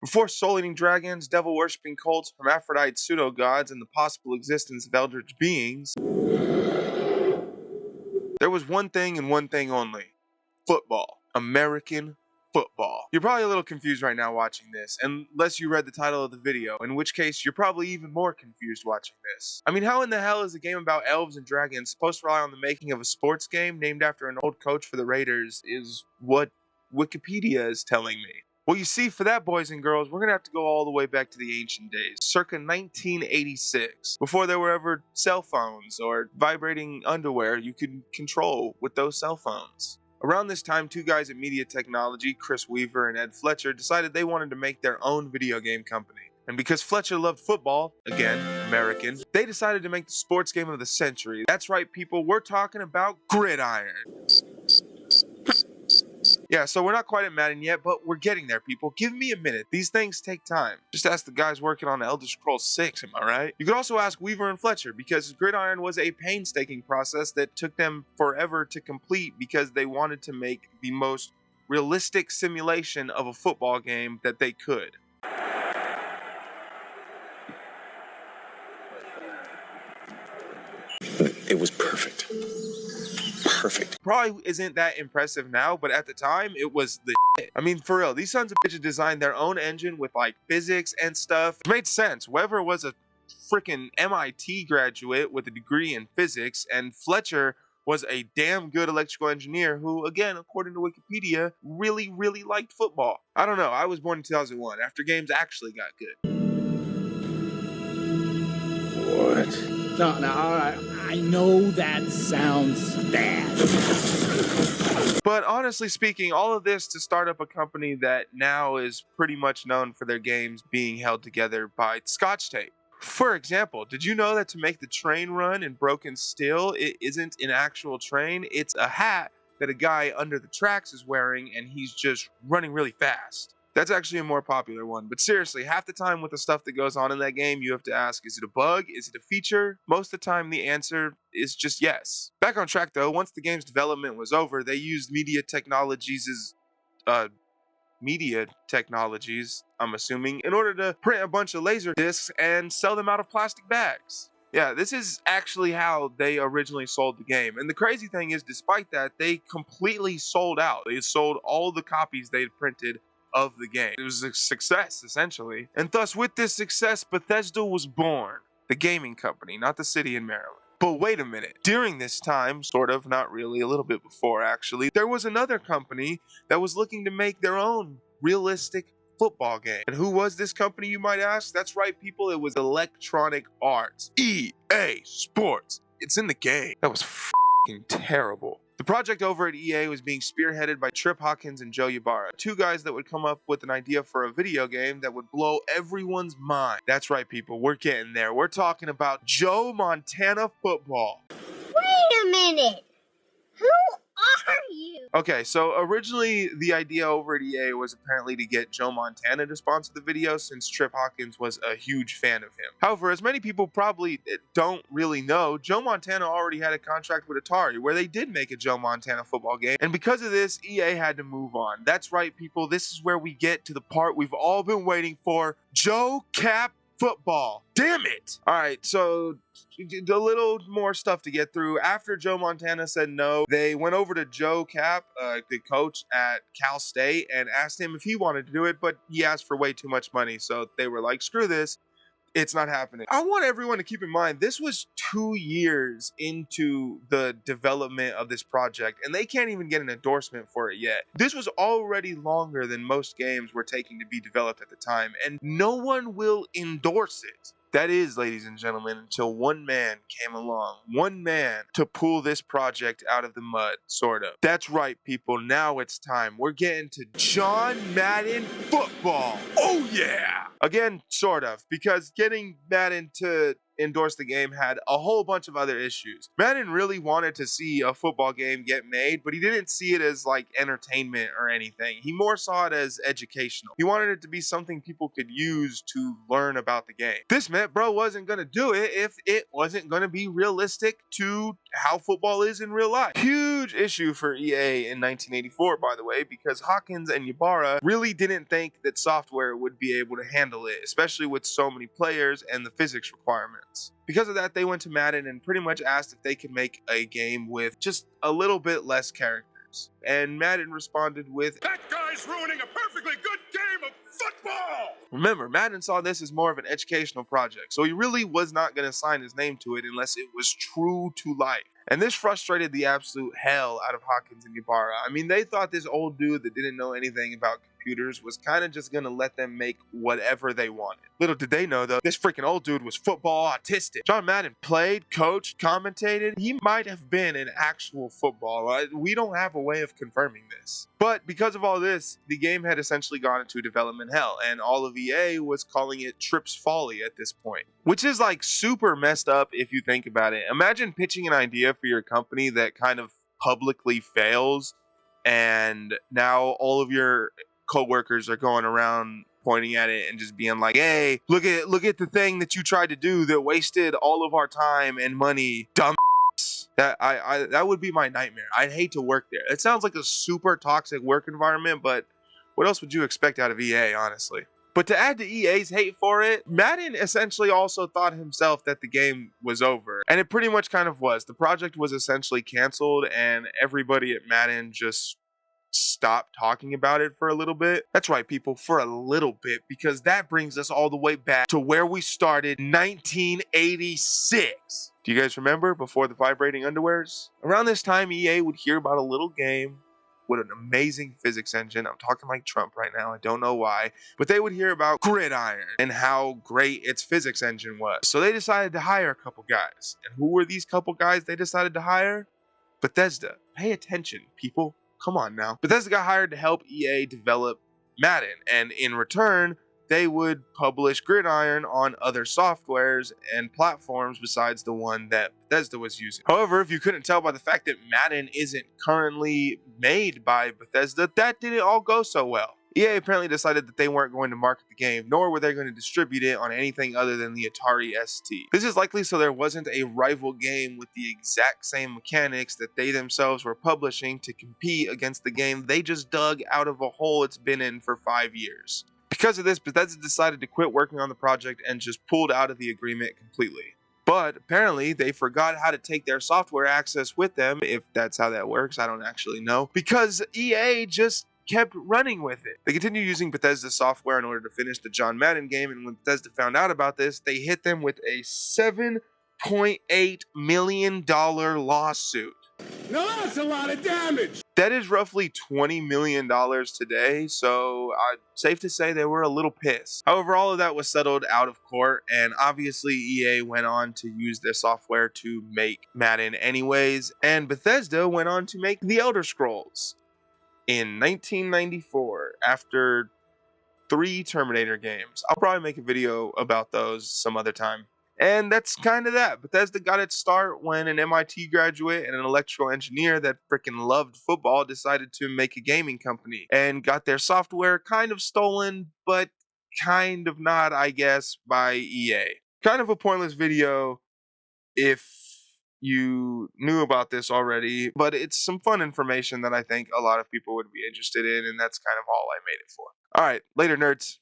Before soul-eating dragons, devil-worshipping cults, hermaphrodite pseudo-gods, and the possible existence of eldritch beings, there was one thing and one thing only: football. American football. You're probably a little confused right now watching this, unless you read the title of the video, in which case you're probably even more confused watching this. I mean, how in the hell is a game about elves and dragons supposed to rely on the making of a sports game named after an old coach for the Raiders, is what Wikipedia is telling me. Well, you see, for that, boys and girls, we're going to have to go all the way back to the ancient days, circa 1986, before there were ever cell phones or vibrating underwear you could control with those cell phones. Around this time, two guys at Media Technology, Chris Weaver and Ed Fletcher, decided they wanted to make their own video game company. And because Fletcher loved football, again, American, they decided to make the sports game of the century. That's right, people, we're talking about Gridiron. Yeah, so we're not quite at Madden yet, but we're getting there, people. Give me a minute. These things take time. Just ask the guys working on Elder Scrolls 6, am I right? You could also ask Weaver and Fletcher, because Gridiron was a painstaking process that took them forever to complete because they wanted to make the most realistic simulation of a football game that they could. It was perfect. Perfect. Probably isn't that impressive now, but at the time, it was the shit. I mean, for real, these sons of bitches designed their own engine with like physics and stuff. It made sense. Weaver was a freaking MIT graduate with a degree in physics, and Fletcher was a damn good electrical engineer who, again, according to Wikipedia, really, really liked football. I don't know. I was born in 2001, after games actually got good. What? No, I know that sounds bad. But honestly speaking, all of this to start up a company that now is pretty much known for their games being held together by Scotch tape. For example, did you know that to make the train run in Broken Steel, it isn't an actual train, it's a hat that a guy under the tracks is wearing and he's just running really fast? That's actually a more popular one, but seriously, half the time with the stuff that goes on in that game, you have to ask, is it a bug? Is it a feature? Most of the time, the answer is just yes. Back on track though, once the game's development was over, they used Media Technologies', I'm assuming, in order to print a bunch of laser discs and sell them out of plastic bags. Yeah, this is actually how they originally sold the game. And the crazy thing is, despite that, they completely sold out. They sold all the copies they had printed of the game. It was a success, essentially. And thus, with this success, Bethesda was born. The gaming company, not the city in Maryland. But wait a minute. During this time, sort of, not really, a little bit before actually, there was another company that was looking to make their own realistic football game. And who was this company, you might ask? That's right, people, it was Electronic Arts. EA Sports. It's in the game. That was f***ing terrible. The project over at EA was being spearheaded by Trip Hawkins and Joe Ybarra, two guys that would come up with an idea for a video game that would blow everyone's mind. That's right, people, we're getting there. We're talking about Joe Montana Football. Wait a minute! Who are you? Okay, so originally the idea over at EA was apparently to get Joe Montana to sponsor the video since Trip Hawkins was a huge fan of him. However, as many people probably don't really know, Joe Montana already had a contract with Atari where they did make a Joe Montana football game, and because of this, EA had to move on. That's right, people, this is where we get to the part we've all been waiting for: Joe Cap Football. Damn it! Alright, so a little more stuff to get through. After Joe Montana said no, they went over to Joe Cap, the coach at Cal State, and asked him if he wanted to do it, but he asked for way too much money, so they were like, screw this. It's not happening. I want everyone to keep in mind, this was 2 years into the development of this project, and they can't even get an endorsement for it yet. This was already longer than most games were taking to be developed at the time, and no one will endorse it. That is, ladies and gentlemen, until one man came along. One man to pull this project out of the mud, sort of. That's right, people. Now it's time. We're getting to John Madden Football. Oh, yeah! Again, sort of, because getting Madden to endorse the game had a whole bunch of other issues. Madden really wanted to see a football game get made, but he didn't see it as like entertainment or anything. He more saw it as educational. He wanted it to be something people could use to learn about the game. This meant bro wasn't gonna do it if it wasn't gonna be realistic to how football is in real life. Huge issue for EA in 1984, by the way, because Hawkins and Ybarra really didn't think that software would be able to handle it, especially with so many players and the physics requirements. Because of that, they went to Madden and pretty much asked if they could make a game with just a little bit less characters. And Madden responded with, That guy's ruining a perfectly good game of football! Remember, Madden saw this as more of an educational project, so he really was not going to sign his name to it unless it was true to life. And this frustrated the absolute hell out of Hawkins and Ybarra. I mean, they thought this old dude that didn't know anything about computers was kind of just going to let them make whatever they wanted. Little did they know, though, this freaking old dude was football autistic. John Madden played, coached, commentated. He might have been an actual footballer. We don't have a way of confirming this. But because of all this, the game had essentially gone into development hell, and all of EA was calling it Tripp's Folly at this point, which is like super messed up if you think about it. Imagine pitching an idea for your company that kind of publicly fails, and now all of your coworkers are going around pointing at it and just being like, hey, look at the thing that you tried to do that wasted all of our time and money, dumb. That would be my nightmare. I'd hate to work there. It sounds like a super toxic work environment, but what else would you expect out of EA, honestly? But to add to EA's hate for it, Madden essentially also thought himself that the game was over. And it pretty much kind of was. The project was essentially canceled, and everybody at Madden just stopped talking about it for a little bit. That's right, people, for a little bit, because that brings us all the way back to where we started, 1986. Do you guys remember, before the vibrating underwears? Around this time, EA would hear about a little game with an amazing physics engine. I'm talking like Trump right now, I don't know why. But they would hear about Gridiron and how great its physics engine was. So they decided to hire a couple guys. And who were these couple guys they decided to hire? Bethesda. Pay attention, people. Come on now. Bethesda got hired to help EA develop Madden, and in return, they would publish Gridiron on other softwares and platforms besides the one that Bethesda was using. However, if you couldn't tell by the fact that Madden isn't currently made by Bethesda, that didn't all go so well. EA apparently decided that they weren't going to market the game, nor were they going to distribute it on anything other than the Atari ST. This is likely so there wasn't a rival game with the exact same mechanics that they themselves were publishing to compete against the game they just dug out of a hole it's been in for 5 years. Because of this, Bethesda decided to quit working on the project and just pulled out of the agreement completely. But apparently they forgot how to take their software access with them, if that's how that works, I don't actually know, because EA just kept running with it. They continued using Bethesda software in order to finish the John Madden game, and when Bethesda found out about this, they hit them with a $7.8 million lawsuit. Now that's a lot of damage! That is roughly $20 million today, so safe to say they were a little pissed. However, all of that was settled out of court, and obviously EA went on to use their software to make Madden anyways, and Bethesda went on to make The Elder Scrolls in 1994 after 3 Terminator games. I'll probably make a video about those some other time. And that's kind of that. Bethesda got its start when an MIT graduate and an electrical engineer that freaking loved football decided to make a gaming company and got their software kind of stolen, but kind of not, I guess, by EA. Kind of a pointless video if you knew about this already, but it's some fun information that I think a lot of people would be interested in, and that's kind of all I made it for. All right, later, nerds.